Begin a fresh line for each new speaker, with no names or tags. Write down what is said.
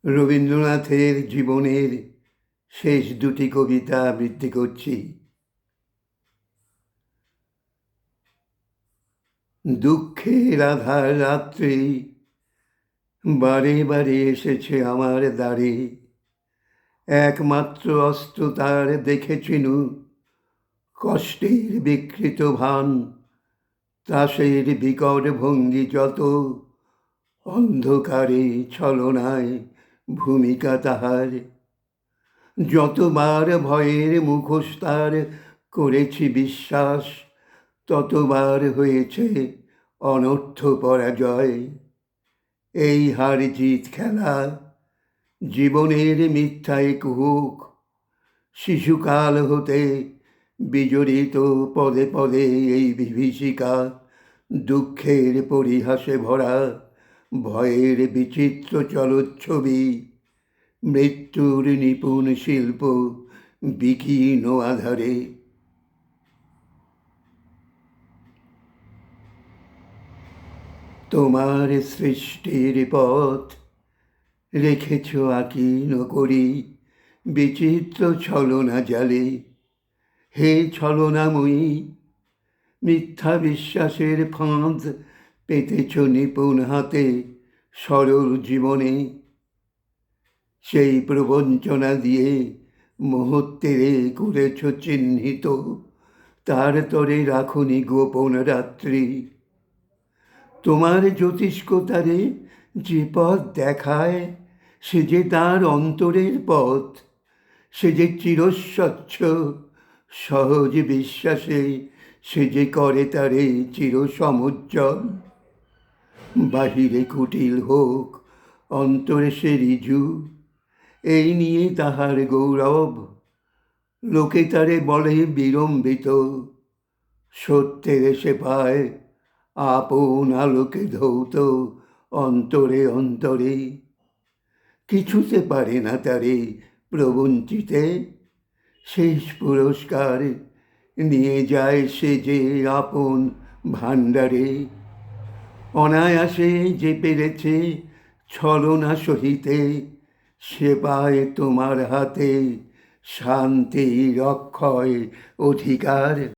রবীন্দ্রনাথের জীবনের শেষ দুটি কবিতা আবৃত্তি করছি। দুঃখের আধার রাত্রি বারে বারে এসেছে আমার দ্বারে, একমাত্র অস্ত্র তার দেখেছিনু কষ্টের বিকৃত ভান, ত্রাসের বিকট ভঙ্গি যত, অন্ধকারে ছলনায় ভূমিকা তাহার। যতবার ভয়ের মুখোশ তার করেছি বিশ্বাস, ততবার হয়েছে অনর্থ পরাজয়। এই হার জিত খেলা জীবনের মিথ্যায় কুহুক, শিশুকাল হতে বিজড়িত পদে পদে এই বিভীষিকা, দুঃখের পরিহাসে ভরা ভয়ের বিচিত্র চলচ্ছবি, মৃত্যুর নিপুণ শিল্প বিকীর্ণ আধারে। তোমার সৃষ্টির পথ রেখেছ আঁকিন করি বিচিত্র ছলনা জালে। হে ছলনাময়ী, মিথ্যা বিশ্বাসের ফাঁদ পেতেছ নিপুণ হাতে সরল জীবনে। সেই প্রবঞ্চনা দিয়ে মুহূর্তেরে করেছ চিহ্নিত, তার তরে রাখুনি গোপন রাত্রি। তোমার জ্যোতিষ্কতারে যে পথ দেখায়, সে যে তার অন্তরের পথ, সে যে চিরস্বচ্ছ সহজ বিশ্বাসে, সে যে করে তারে চির সমুজ্জ্বল। বাহিরে কুটিল হোক, অন্তরে সে ঋজু, এই নিয়ে তাহার গৌরব। লোকে তারে বলে বিড়ম্বিত, সত্যের সে পায় আপন আলোকে ধৌত অন্তরে অন্তরে। কিছুতে পারে না তারে প্রবঞ্চিতে, শেষ পুরস্কার নিয়ে যায় সে যে আপন ভাণ্ডারে। অনায়াসে যে পেরেছে ছলনা সহিতে, সে পায় তোমার হাতে শান্তির অক্ষয় অধিকার।